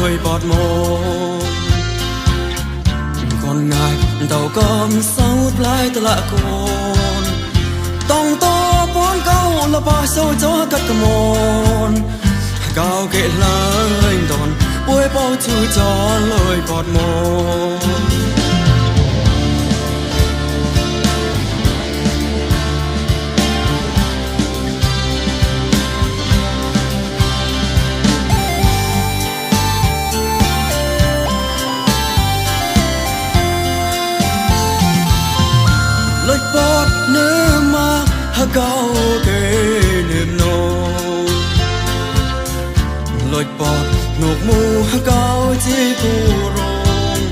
lôi bọt mồm con ngài tàu cơm sau lái tơ lạ cồn tòng to bốn câu là ba sâu gió cắt cà mồn cao kệ lời đòn bôi bao chú cho lôi bọt mồm lôi bọt nếu mà cao kệ niềm nô lôi bọt ngục mù cao chỉ cu rong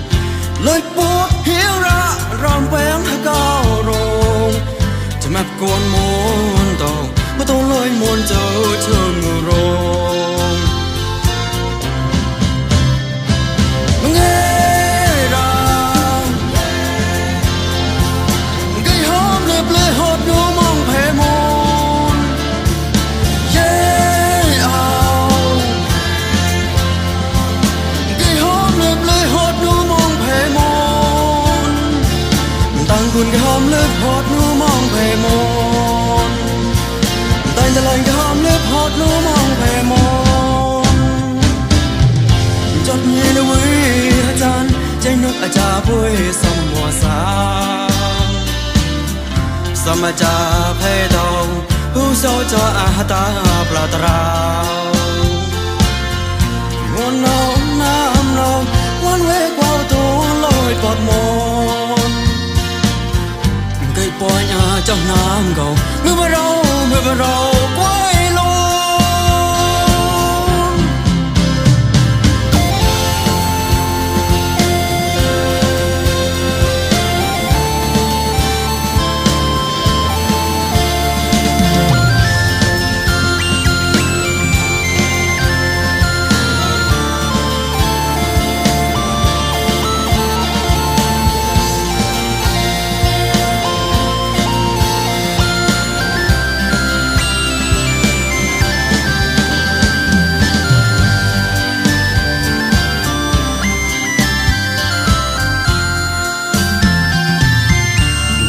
lôi bọt hiếu ra rong bén cao rongจะแมบกวนมนตองมาต้องลอยมนเจอเชิญรองเงราไก่หอมเลยเปลือยหดดูมองแผ่มนเย่เอาไก่หอมเลยเปลือยหดดูมองแผ่มนต่างคุณไก่หอมเลยหดดูมองแผ่มนแต่ละไก่หอมเลยหดดูมองแผ่มนจดเย็นวิอาจารย์ใจนกอาจารย์ป่วยสมหัวสาสมจาเพดองผู้เศร้าจออาตาปลาตราวงวนน้องน้ำน้องวันเวกวาวตัวลอยปอดมนไก่ปอยอาเจ้าน้ำเก่าเมื่อเราไว้ลง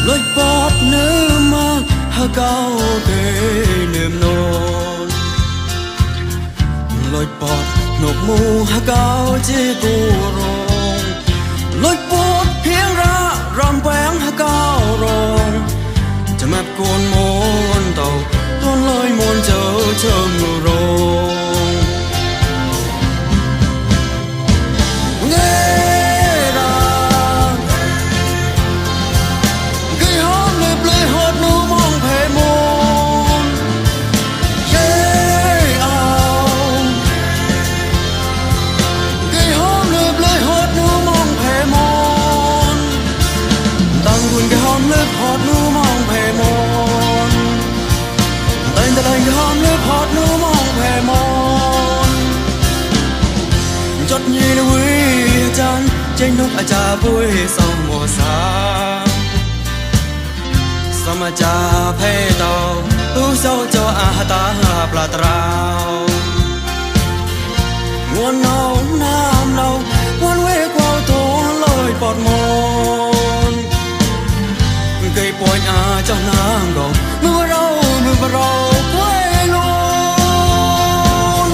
lôi bọt nếu mà cao kệ niềm nôn lôi bọt nộp mù cao chỉ cu rong lôi bọt hiếu ra rong bén cao rongจะแมบกวนมนเต่าต้นลอยมนเจอเชิงรองเงราไก่หอมเลยเปลือยหดนูมองแผ่มนเย่เอาไก่หอมเลยเปลือยหดนูมองแผ่มนตั้งคุณไก่หอมเลยหดนูมองแผ่มนแต่ละไก่หอมเลยหดนูมองแผ่มนจดยีนวิอาจารย์ใจนกอาจารย์ป่วยสมหัวสาสมจาเพดองผู้เศร้าจออาตาปลาตราวงวนน้องน้ำน้องวันเวกวาวตัวลอยปอดมนไก่ปอยอาเจ้าน้ำกองเมื่อเราไว้ลง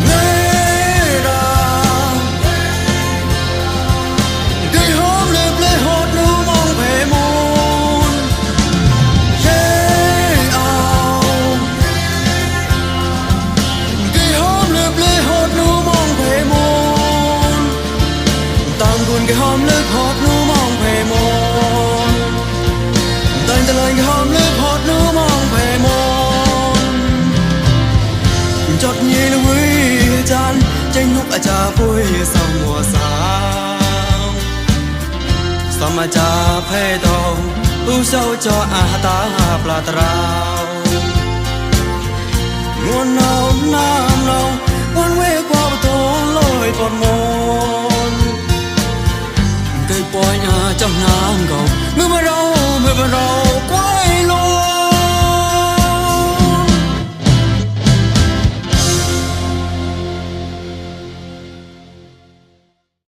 เงราไก่หอมเลยเปลือยหดนูมองแผ่มนเย่เอาไก่หอมเลยเปลือยหดนูมองแผ่มนตามคุณไก่หอมเลยหดนูมองแผ่มนแต่ละไก่หอมเลยหดนูมองแผ่มนจดยีนวิอาจารย์ใจนกอาจารย์ป่วยสมหัวสาวสมจาเพดองผู้เศร้าจออาตาปลาตราวงวนน้องน้ำน้องวันเวกวาวตัวลอยปอดมนไก่ปอยอาเจ้าน้ำเก่าเมื่อเราไว้ลง